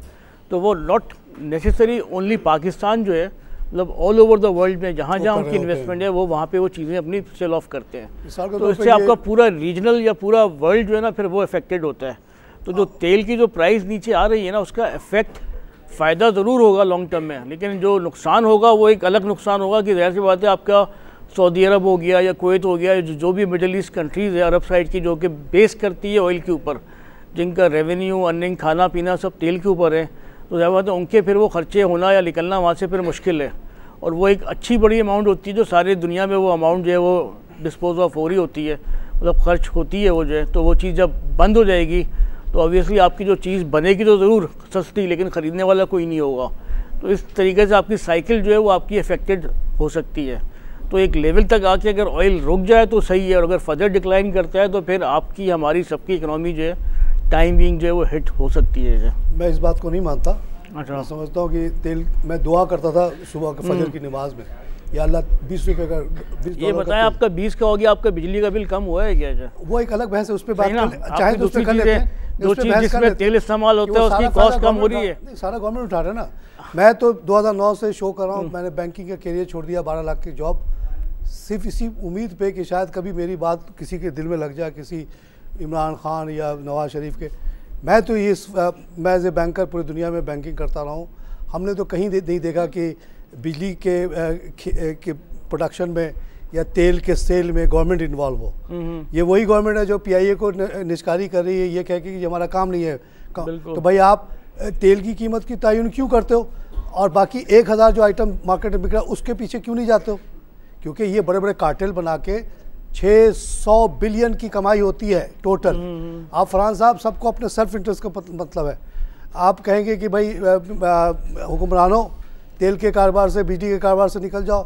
तो वो नॉट नेसेसरी ओनली पाकिस्तान जो है, मतलब ऑल ओवर द वर्ल्ड में जहाँ जहाँ उनकी इन्वेस्टमेंट है वो वहाँ पे वो चीज़ें अपनी सेल ऑफ करते हैं। तो इससे आपका पूरा रीजनल या पूरा वर्ल्ड जो है ना फिर वो अफेक्टेड होता है। तो जो तेल की जो प्राइस नीचे आ रही है ना, उसका इफेक्ट फ़ायदा ज़रूर होगा लॉन्ग टर्म में, लेकिन जो नुकसान होगा वो एक अलग नुकसान होगा कि ज़ाहिर सी बात है आपका सऊदी अरब हो गया या कुवैत हो गया, जो भी मिडिल ईस्ट कंट्रीज़ है अरब साइड की, जो कि बेस करती है ऑयल के ऊपर, जिनका रेवेन्यू अर्निंग खाना पीना सब तेल के ऊपर है, तो ज़ाहिर बात है उनके फिर वो खर्चे होना या निकलना वहाँ से फिर मुश्किल है। और वो एक अच्छी बड़ी अमाउंट होती है जो सारी दुनिया में वो अमाउंट जो है वो डिस्पोज ऑफ हो रही होती है, मतलब खर्च होती है वो जो है। तो वो चीज़ जब बंद हो जाएगी तो ऑब्वियसली आपकी जो चीज़ बनेगी तो ज़रूर सस्ती, लेकिन ख़रीदने वाला कोई नहीं होगा। तो इस तरीके से आपकी साइकिल जो है वो आपकी अफेक्टेड हो सकती है। तो एक लेवल तक आके अगर ऑयल रुक जाए तो सही है, और अगर फर्दर डिक्लाइन करता है तो फिर आपकी हमारी सबकी इकनॉमी जो है टाइम बीइंग जो है वो हिट हो सकती है। मैं इस बात को नहीं मानता। अच्छा, मैं समझता हूँ कि तेल, मैं दुआ करता था सुबह के फजर की नमाज में, या अल्लाह 20 रुपये का, 20 ये बताएं आपका 20 का हो गया, आपका बिजली का बिल कम हुआ है क्या? वो एक अलग बहस है, उस पर बात चाहे तो उस पर कर लेते हैं। जो चीज़ जिसमें तेल इस्तेमाल होता है उसकी कॉस्ट कम हो रही है, सारा गवर्नमेंट उठा रहा है ना। मैं तो 2009 से शो कर रहा हूँ, मैंने बैंकिंग का करियर छोड़ दिया, 12 लाख की जॉब, सिर्फ इसी उम्मीद पे कि शायद कभी मेरी बात किसी के दिल में लग जाए, किसी इमरान खान या नवाज शरीफ के। मैं तो ये मैं एज ए बैंकर पूरी दुनिया में बैंकिंग करता रहा हूँ, हमने तो कहीं नहीं देखा कि बिजली के प्रोडक्शन में या तेल के सेल में गवर्नमेंट इन्वॉल्व हो। ये वही गवर्नमेंट है जो पीआईए को निष्कारी कर रही है, ये कह के कि हमारा काम नहीं है। तो भाई आप तेल की कीमत की तयन क्यों करते हो, और बाकी 1000 जो आइटम मार्केट में बिक रहा है उसके पीछे क्यों नहीं जाते हो? क्योंकि ये बड़े बड़े कार्टेल बना के 600 बिलियन की कमाई होती है टोटल। आप फरहान साहब, सबको अपने सेल्फ इंटरेस्ट का मतलब है। आप कहेंगे कि भाई हुक्मरानों तेल के कारोबार से, बिजली के कारोबार से निकल जाओ,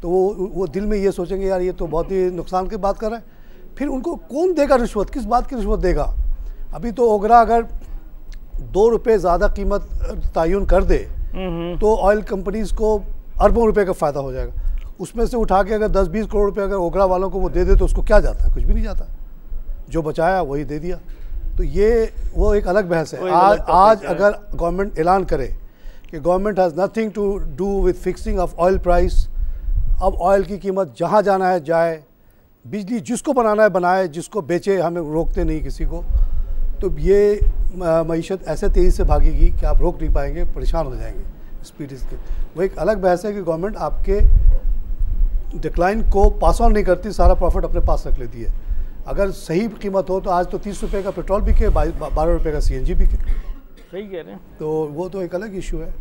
तो वो दिल में ये सोचेंगे यार ये तो बहुत ही नुकसान की बात कर रहे हैं। फिर उनको कौन देगा रिश्वत, किस बात की रिश्वत देगा? अभी तो ओगरा अगर 2 रुपये ज़्यादा कीमत तयन कर दे तो ऑयल कंपनीज को अरबों रुपए का फ़ायदा हो जाएगा। उसमें से उठा के अगर 10-20 करोड़ रुपए अगर ओगरा वालों को वो दे दे तो उसको क्या जाता है? कुछ भी नहीं जाता, जो बचाया वही दे दिया। तो ये वो एक अलग बहस है। आज अगर गवर्नमेंट ऐलान करे कि government has nothing to do with fixing of oil price, अब ऑयल की कीमत जहाँ जाना है जाए, बिजली जिसको बनाना है बनाए, जिसको बेचे हमें रोकते नहीं किसी को, तो ये मईशत ऐसे तेज़ी से भागेगी कि आप रोक नहीं पाएंगे, परेशान हो जाएंगे स्पीड इसके। वो एक अलग बहस है कि गवर्नमेंट आपके डिक्लाइन को पास ऑन नहीं करती, सारा प्रॉफिट अपने पास रख लेती है। अगर सही कीमत हो तो आज तो 30 रुपये का पेट्रोल बिके, 12 रुपये का CNG बिके। सही कह रहे हैं। तो वो तो एक अलग इशू है,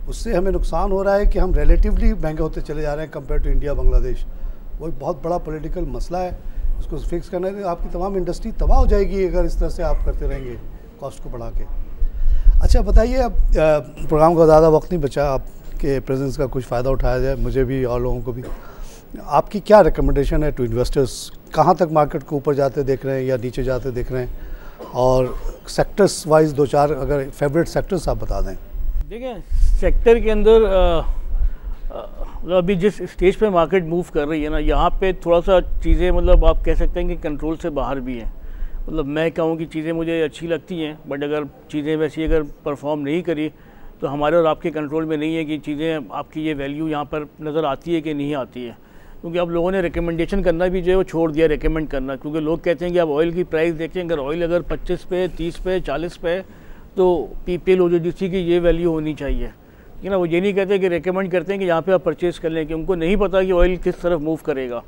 उससे हमें नुकसान हो रहा है कि हम रिलेटिवली महंगे होते चले जा रहे हैं कंपेयर टू इंडिया, बांग्लादेश। वो एक बहुत बड़ा पॉलिटिकल मसला है, उसको फिक्स करना है। आपकी तमाम इंडस्ट्री तबाह हो जाएगी अगर इस तरह से आप करते रहेंगे कॉस्ट को बढ़ा के। अच्छा बताइए, अब प्रोग्राम का ज़्यादा वक्त नहीं बचा, आपके प्रेजेंस का कुछ फ़ायदा उठाया जाए, मुझे भी और लोगों को भी। आपकी क्या रिकमेंडेशन है टू इन्वेस्टर्स? कहाँ तक मार्केट को ऊपर जाते देख रहे हैं या नीचे जाते देख रहे हैं? और सेक्टर्स वाइज 2-4 अगर फेवरेट सेक्टर्स आप बता दें। देखिए सेक्टर के अंदर अभी जिस स्टेज पे मार्केट मूव कर रही है ना, यहाँ पे थोड़ा सा चीज़ें मतलब आप कह सकते हैं कि कंट्रोल से बाहर भी हैं। मतलब मैं कहूँ कि चीज़ें मुझे अच्छी लगती हैं, बट अगर चीज़ें वैसी अगर परफॉर्म नहीं करी तो हमारे और आपके कंट्रोल में नहीं है कि चीज़ें आपकी ये वैल्यू यहाँ पर नज़र आती है कि नहीं आती है, क्योंकि अब लोगों ने रिकमेंडेशन करना भी जो है वो छोड़ दिया रिकमेंड करना, क्योंकि लोग कहते हैं कि आप ऑयल की प्राइस देखें, अगर ऑयल अगर 25 पे 30 पे 40 पे तो PPL OGDC की ये वैल्यू होनी चाहिए, ठीक है ना। वो ये नहीं कहते कि रिकमेंड करते हैं कि यहाँ पे आप परचेज़ कर लें, कि उनको नहीं पता कि ऑयल किस तरफ मूव करेगा।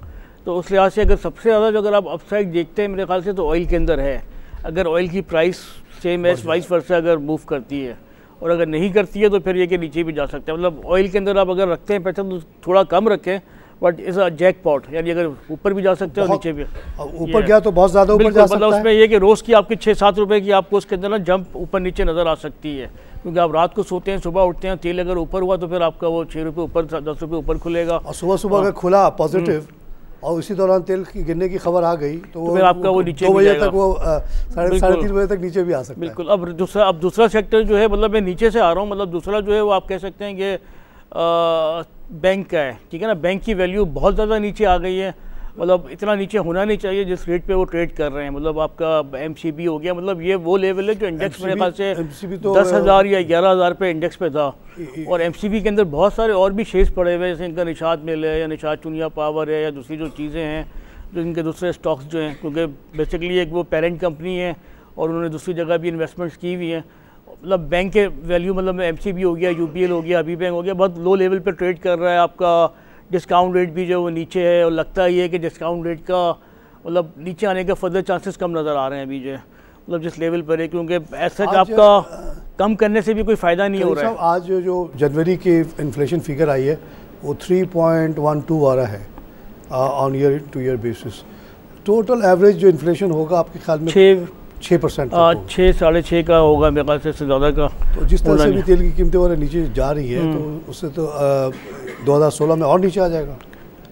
तो उस लिहाज से अगर सबसे ज़्यादा जो अगर आप अपसाइड देखते हैं मेरे ख्याल से तो ऑयल के अंदर है। अगर ऑयल की price same as vice versa अगर मूव करती है, और अगर नहीं करती है तो फिर ये कि नीचे भी जा सकते हैं। मतलब ऑयल के अंदर आप अगर रखते हैं पैसा तो थोड़ा कम रखें, बट इज़ अ जैकपॉट, यानी अगर ऊपर भी जा सकते हैं और नीचे भी। ऊपर गया तो बहुत ज़्यादा ऊपर जा सकता है। मतलब उसमें ये कि रोज़ की आपकी 6-7 रुपए की आपको उसके अंदर ना जंप ऊपर नीचे नज़र आ सकती है, क्योंकि आप रात को सोते हैं, सुबह उठते हैं, तेल अगर ऊपर हुआ तो फिर आपका वो 6 रुपये ऊपर 10 रुपये ऊपर खुलेगा, और सुबह अगर खुला पॉजिटिव और उसी दौरान तेल की गिरने की खबर आ गई तो फिर आपका वो नीचे 2 बजे तक वो 3:30 बजे तक नीचे भी आ सकता है। बिल्कुल। अब दूसरा सेक्टर जो है, मतलब मैं नीचे से आ रहा हूँ, मतलब दूसरा जो है वो आप कह सकते हैं कि बैंक का है, ठीक है ना। बैंक की वैल्यू बहुत ज़्यादा नीचे आ गई है, मतलब इतना नीचे होना नहीं चाहिए जिस रेट पे वो ट्रेड कर रहे हैं। मतलब आपका MCB हो गया, मतलब ये वो लेवल है जो इंडेक्स मेरे ख्याल से 10,000 या 11,000 पे इंडेक्स पे था, और MCB के अंदर बहुत सारे और भी शेयर्स पड़े हुए हैं, जैसे इनका निशात मिल है या निशात चुनिया पावर है या दूसरी जो चीज़ें हैं जो इनके दूसरे स्टॉक्स जो हैं, क्योंकि बेसिकली एक वो पेरेंट कंपनी है और उन्होंने दूसरी जगह भी इन्वेस्टमेंट्स की हुई हैं। मतलब बैंक के वैल्यू, मतलब MCB हो गया, UPL हो गया, अभी बैंक हो गया, बहुत लो लेवल पे ट्रेड कर रहा है। आपका डिस्काउंट रेट भी जो वो नीचे है, और लगता ही है कि डिस्काउंट रेट का मतलब नीचे आने का फर्दर चांसेस कम नज़र आ रहे हैं अभी जो है, मतलब जिस लेवल पर है, क्योंकि ऐसा आपका कम करने से भी कोई फ़ायदा नहीं हो रहा है। आज जो जनवरी की इन्फ्लेशन फिगर आई है वो 3.12 आ रहा है on year two year basis. Total average जो इन्फ्लेशन होगा आपके ख्याल में 6% 6-6.5 का होगा मेरे ख्याल से ज़्यादा का। तो जिस तरह से भी तेल की कीमतें और नीचे जा रही है तो उससे तो 2016 में और नीचे आ जाएगा।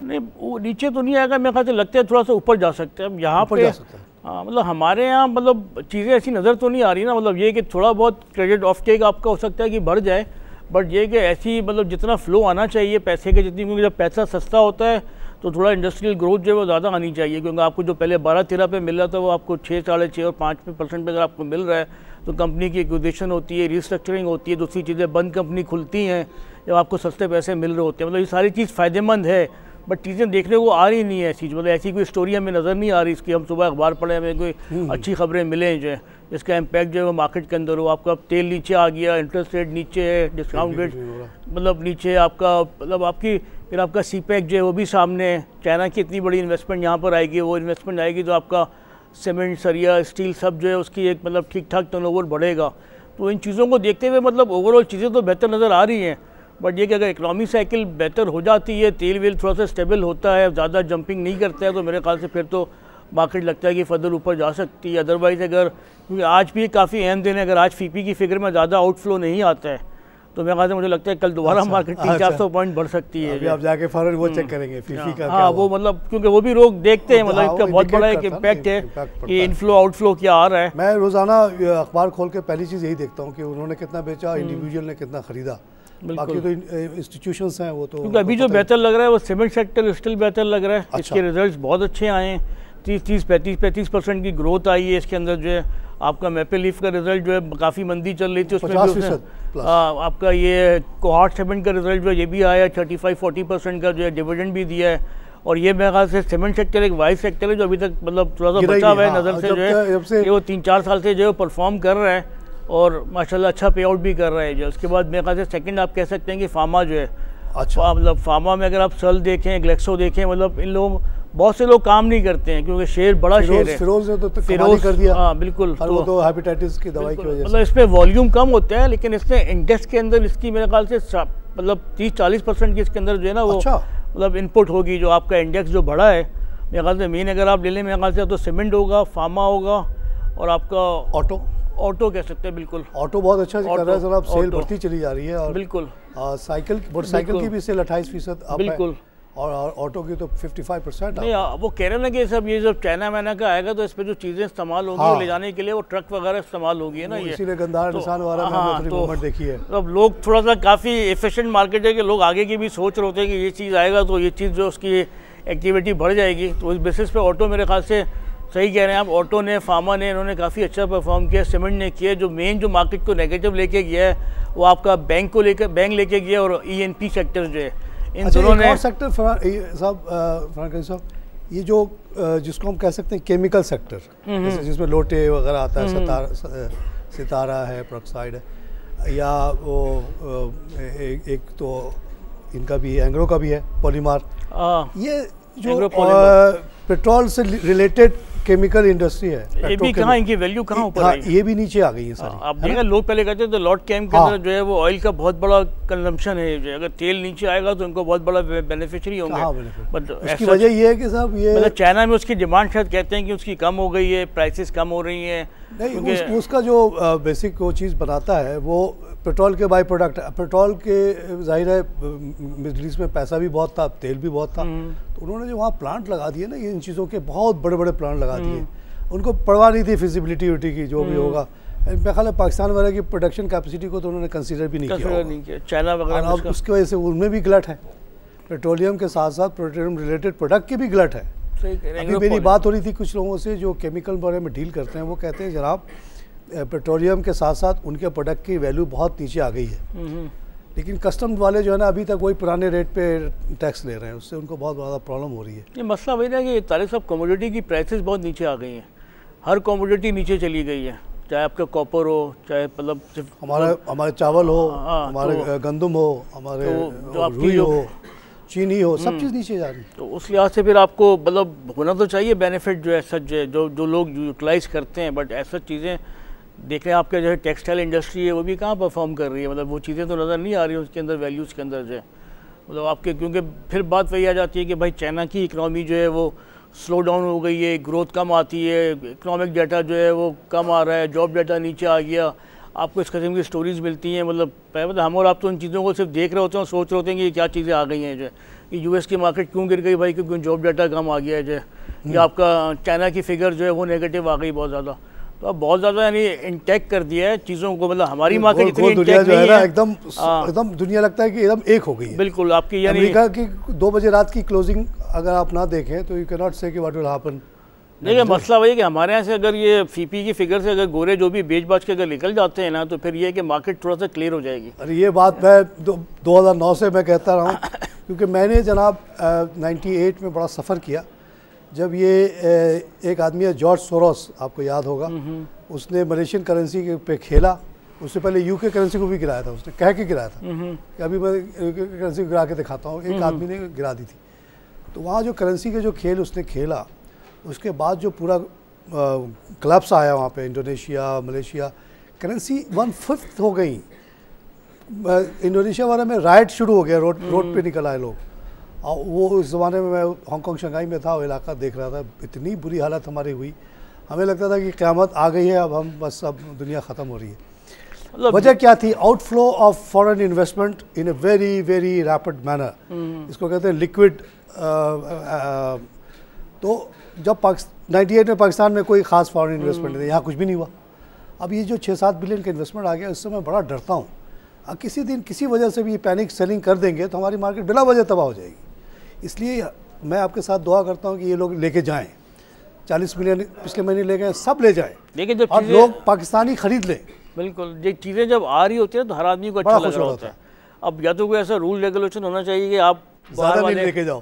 नहीं, वो नीचे तो नहीं आएगा मेरे ख्याल से, लगता है थोड़ा सा ऊपर जा सकते हैं। अब यहाँ पे हाँ, मतलब हमारे यहाँ मतलब चीज़ें ऐसी नज़र तो नहीं आ रही ना, मतलब ये कि थोड़ा बहुत क्रेडिट ऑफ टेक आपका हो सकता है कि बढ़ जाए, बट ये कि ऐसी मतलब जितना फ्लो आना चाहिए पैसे के जितनी, क्योंकि जब पैसा सस्ता होता है तो थोड़ा इंडस्ट्रियल ग्रोथ जो है वो ज़्यादा आनी चाहिए, क्योंकि आपको जो पहले 12-13 पे मिल रहा था वो आपको 6-6.5 और 5% पे अगर आपको मिल रहा है तो कंपनी की एक्विजिशन होती है, रिस्ट्रक्चरिंग होती है, दूसरी चीज़ें बंद कंपनी खुलती हैं जब आपको सस्ते पैसे मिल रहे होते हैं। मतलब ये सारी चीज़ फ़ायदेमंद है, बट चीज़ें देखने को आ रही नहीं है ऐसी, मतलब ऐसी कोई स्टोरी हमें नज़र नहीं आ रही इसकी। हम सुबह अखबार पढ़े, हमें कोई अच्छी खबरें मिलें जो है जिसका इम्पैक्ट जो है वो मार्केट के अंदर हो। आपका तेल नीचे आ गया, इंटरेस्ट रेट नीचे है, डिस्काउंट रेट मतलब नीचे, आपका मतलब आपकी फिर आपका CPEC जो है वो भी सामने है। चाइना की इतनी बड़ी इन्वेस्टमेंट यहाँ पर आएगी, वो इन्वेस्टमेंट आएगी तो आपका सीमेंट, सरिया, स्टील सब जो है उसकी एक मतलब ठीक ठाक टर्नओवर बढ़ेगा। तो इन चीज़ों को देखते हुए मतलब ओवरऑल चीज़ें तो बेहतर नज़र आ रही हैं, बट ये कि अगर इकनॉमी साइकिल बेहतर हो जाती है, तेल वेल थोड़ा सा स्टेबल होता है, ज़्यादा जंपिंग नहीं करता है, तो मेरे ख्याल से फिर तो मार्केट लगता है कि फर्दर ऊपर जा सकती है। अदरवाइज़ अगर, क्योंकि आज भी काफ़ी अहम दिन है, अगर आज FIFI की फिगर में ज़्यादा आउटफ्लो नहीं आता है तो मेरे ख्याल से मुझे लगता है कल दोबारा मार्केट 300-400 पॉइंट बढ़ सकती है। अभी आप जाके फॉरवर्ड वो चेक करेंगे FIFI का। हाँ, वो मतलब क्योंकि वो भी लोग देखते हैं, मतलब इसका बहुत बड़ा एक इम्पैक्ट है कि इनफ्लो आउटफ्लो क्या आ रहा है। मैं रोज़ाना अखबार खोल के पहली चीज़ यही देखता हूँ कि उन्होंने कितना बेचा, इंडिविजुअल ने कितना खरीदा। बाकी तो इंस्टीट्यूशंस हैं वो तो, क्योंकि अभी जो बेहतर लग रहा है वो सीमेंट सेक्टर स्टिल बेहतर लग रहा है। इसके रिजल्ट्स बहुत अच्छे आए हैं, 30-35% की ग्रोथ आई है इसके अंदर जो है। आपका मैपल लीफ का रिजल्ट जो है काफ़ी मंदी चल रही थी, उसमें भी आपका ये कोहार्ट सीमेंट का रिजल्ट जो है ये भी आया, 35-40% का जो है डिविडेंड भी दिया है। और ये मेरे ख्याल से सीमेंट सेक्टर एक वाइस सेक्टर है जो अभी तक मतलब थोड़ा सा बचा हुआ है नज़र से, जो है कि वो 3-4 साल से जो है परफॉर्म कर रहा है और माशाल्लाह अच्छा पे आउट भी कर रहा है जो। उसके बाद मेरे ख्याल से सेकंड आप कह सकते हैं कि फार्मा जो है, अच्छा मतलब फार्मा में अगर आप सल देखें, ग्लेक्सो देखें, मतलब इन लोग बहुत से लोग काम नहीं करते हैं क्योंकि शेयर बड़ा शेयर है। फिरोज ने तो कमाल कर दिया। हाँ बिल्कुल, वो तो हेपेटाइटिस की दवाई की वजह से, मतलब इस पे वॉल्यूम कम होता है, लेकिन इसमें इंडेक्स के अंदर इसकी मेरे ख्याल से मतलब 30-40% की इसके अंदर जो है ना वो मतलब इनपुट होगी, जो आपका इंडेक्स जो बढ़ा है मेरे ख्याल से मेन अगर आप ले लें मेरे ख्याल से तो सीमेंट होगा, फार्मा होगा और आपका ऑटो कह सकते हैं। बिल्कुल, ऑटो बहुत अच्छा कर रहा है सर, अब सेल बढ़ती चली जा रही है। और बिल्कुल साइकिल, मोटरसाइकिल की भी सेल 28% बिल्कुल, और ऑटो की तो 55%। नहीं, वो कह रहे हैं ना कि सब ये जब चाइना वाइना का आएगा तो इस पर जो चीज़ें इस्तेमाल होगी वो ले जाने के लिए वो ट्रक वगैरह इस्तेमाल होगी है ना, ये इसीलिए गंधार निशान वगैरह में अपनी मूवमेंट देखी है। अब लोग थोड़ा सा काफ़ी एफिशिएंट मार्केट है कि लोग आगे की भी सोच रहे होते हैं कि ये चीज़ आएगा तो ये चीज़ जो उसकी एक्टिविटी बढ़ जाएगी, तो इस बेसिस पे ऑटो मेरे ख्याल से सही कह रहे हैं आप। ऑटो ने, फार्मा ने, इन्होंने काफ़ी अच्छा परफॉर्म किया, सीमेंट ने किया। जो मेन जो मार्केट को नेगेटिव लेके गया है वो आपका बैंक लेके गया और ईएनपी सेक्टर जो है, इन दोनों ने। और सेक्टर साहब ये जो जिसको हम कह सकते हैं केमिकल सेक्टर, जैसे जिसमें लोटे वगैरह आता है, सितारा है, प्रोक्साइड है, या वो एक तो इनका भी एंग्रो का भी है, पॉलीमर। ये जो पेट्रोल से रिलेटेड केमिकल इंडस्ट्री है, ये भी कहाँ, इनकी वैल्यू कहाँ ऊपर आई? ये भी नीचे आ गई है सारी। आप देखिए लोग पहले कहते थे तो लॉट कैम के अंदर जो है वो ऑयल का बहुत बड़ा कंजम्पशन है, जो अगर तेल नीचे आएगा तो इनको बहुत बड़ा बेनिफिशियरी होंगे। बट उसकी वजह ये है कि साहब ये मतलब चाइना में उसकी डिमांड शायद कहते हैं कि उसकी कम हो गई है, प्राइसेस कम हो रही हैं। नहीं, उसका जो बेसिक वो चीज़ बनाता है वो पेट्रोल के बाई प्रोडक्ट। पेट्रोल के जाहिर है मिडिल ईस्ट में पैसा भी बहुत था, तेल भी बहुत था, तो उन्होंने जो वहाँ प्लांट लगा दिए ना, ये इन चीज़ों के बहुत बड़े बड़े प्लांट लगा दिए। उनको परवाह नहीं थी फिजिबिलिटी की, जो भी होगा। मेरा ख्याल है पाकिस्तान वगैरह की प्रोडक्शन कैपेसिटी को तो उन्होंने कंसीडर भी नहीं किया। चाइना वगैरह अब उसकी वजह से उनमें भी गलत है, पेट्रोलियम के साथ साथ पेट्रोलियम रिलेटेड प्रोडक्ट के भी गलत है। अभी मेरी बात हो रही थी कुछ लोगों से जो केमिकल बारे में डील करते हैं, वो कहते हैं जनाब पेट्रोलियम के साथ साथ उनके प्रोडक्ट की वैल्यू बहुत नीचे आ गई है, लेकिन कस्टम वाले जो है ना अभी तक वही पुराने रेट पे टैक्स ले रहे हैं, उससे उनको बहुत ज़्यादा प्रॉब्लम हो रही है। ये मसला वही ना कि तारिक साहब कमोडिटी की प्राइसेस बहुत नीचे आ गई हैं, हर कमोडिटी नीचे चली गई है, चाहे आपका कॉपर हो, चाहे मतलब हमारे चावल हो, हमारे गंदम हो, हमारे रुई हो, चीनी हो, सब चीज़ नीचे जा रही है। तो उस लिहाज से फिर आपको मतलब होना तो चाहिए बेनिफिट जो है सच जो लोग यूटिलाइज़ करते हैं, बट ऐसा चीज़ें देख रहे हैं आपके जो है टेक्सटाइल इंडस्ट्री है वो भी कहाँ परफॉर्म कर रही है, मतलब वो चीज़ें तो नज़र नहीं आ रही उसके अंदर वैल्यूज़ के अंदर जो है, मतलब आपके क्योंकि फिर बात वही आ जाती है कि भाई चाइना की इकनॉमी जो है वो स्लो डाउन हो गई है, ग्रोथ कम आती है, इकनॉमिक डाटा जो है वो कम आ रहा है, जॉब डाटा नीचे आ गया, आपको इस किस्म की स्टोरीज़ मिलती हैं। मतलब हम और आप तो उन चीज़ों को सिर्फ देख रहे होते हैं और सोच रहे होते हैं कि ये क्या चीज़ें आ गई हैं जो है, कि यूएस की मार्केट क्यों गिर गई भाई, क्योंकि जॉब डाटा कम आ गया है जो है, या आपका चाइना की फिगर जो है वो नेगेटिव आ गई बहुत ज़्यादा। तो अब बहुत ज़्यादा यानी इंटैक्ट कर दिया है चीज़ों को, मतलब हमारी मार्केट इतनी इंटैक्ट नहीं है, एकदम दुनिया लगता है कि एकदम एक हो गई है। बिल्कुल आपकी यानी अमेरिका की 2 बजे रात की क्लोजिंग अगर आप ना देखें तो यू कैन नॉट से कि व्हाट विल हैपन। देखिए मसला वही है कि हमारे यहाँ से अगर ये फीपी की फिगर से अगर गोरे जो भी बेच बाच के अगर निकल जाते हैं ना, तो फिर ये है कि मार्केट थोड़ा सा क्लियर हो जाएगी। अरे ये बात मैं 2009 से मैं कहता रहा हूँ, क्योंकि मैंने जनाब 98 में बड़ा सफ़र किया, जब ये एक आदमी है जॉर्ज सोरोस, आपको याद होगा, उसने मलेशियन करेंसी पे खेला, उससे पहले यूके करेंसी को भी गिराया था, उसने कह के गिराया था कि अभी मैं यूके करेंसी गिरा के दिखाता हूँ, एक आदमी ने गिरा दी थी। तो वहाँ जो करेंसी के जो खेल उसने खेला, उसके बाद जो पूरा क्लब्स आया वहाँ पे, इंडोनेशिया, मलेशिया, करेंसी 1/5 हो गई। इंडोनेशिया वाले में राइट शुरू हो गया, रोड पे निकल आए लोग। और वो उस ज़माने में मैं हांगकॉन्ग शंघाई में था, वो इलाका देख रहा था, इतनी बुरी हालत हमारी हुई, हमें लगता था कि क़यामत आ गई है, अब दुनिया ख़त्म हो रही है। वजह क्या थी? Outflow of foreign investment in a very very rapid manner, इसको कहते हैं लिक्विड। तो जब 98 में पाकिस्तान में कोई ख़ास फॉरेन इन्वेस्टमेंट नहीं, यहाँ कुछ भी नहीं हुआ। अब ये जो 6-7 बिलियन का इन्वेस्टमेंट आ गया, इससे मैं बड़ा डरता हूँ। किसी दिन किसी वजह से भी पैनिक सेलिंग कर देंगे तो हमारी मार्केट बिला वजह तबाह हो जाएगी। इसलिए मैं आपके साथ दुआ करता हूँ कि ये लोग लेके जाएँ, 40 मिलियन पिछले महीने ले गए, सब ले जाएँ, लेकिन जब और लोग पाकिस्तानी खरीद लें। बिल्कुल, ये चीज़ें जब आ रही होती है तो हर आदमी को अच्छा लग रहा होता है। अब या तो कोई ऐसा रूल रेगुलेशन होना चाहिए कि आप ज़्यादा नहीं लेके जाओ,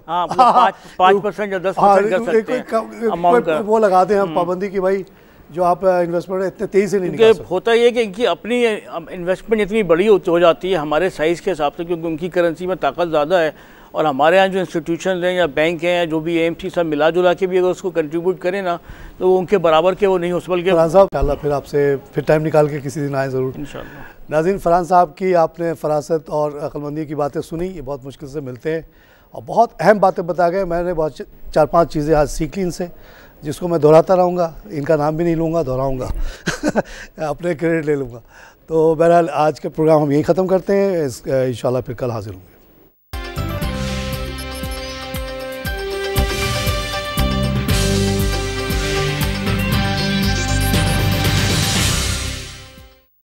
5% या 10% कर सकते हैं अमाउंट का, वो लगाते हैं हम पाबंदी की भाई जो आप इन्वेस्टमेंट इतने तेज़ी से नहीं निकाल सकते। होता ये कि इनकी अपनी इन्वेस्टमेंट इतनी बड़ी हो जाती है हमारे साइज़ के हिसाब से, क्योंकि उनकी करेंसी में ताकत ज़्यादा है, और हमारे यहाँ जो इंस्टीट्यूशन हैं या बैंक हैं, जो भी एएमसी सब मिला जुला के भी अगर उसको कंट्रीब्यूट करें ना, तो वो उनके बराबर के वो नहीं हो सकते। बल्कि फरहान साहब इंशाल्लाह फिर आपसे फिर टाइम निकाल के किसी दिन आए ज़रूर इंशाल्लाह। नाज़रीन, फरहान साहब की आपने फरासत और अक्लमंदी की बातें सुनी, ये बहुत मुश्किल से मिलते हैं और बहुत अहम बातें बता गए। मैंने बहुत 4-5 चीज़ें आज सीख ली इनसे, जिसको मैं दोहराता रहूँगा, इनका नाम भी नहीं लूँगा, दोहराऊँगा अपने क्रेडिट ले लूँगा। तो बहरहाल आज का प्रोग्राम हम यहीं ख़त्म करते हैं, इंशाल्लाह फिर कल हाजिर होंगे।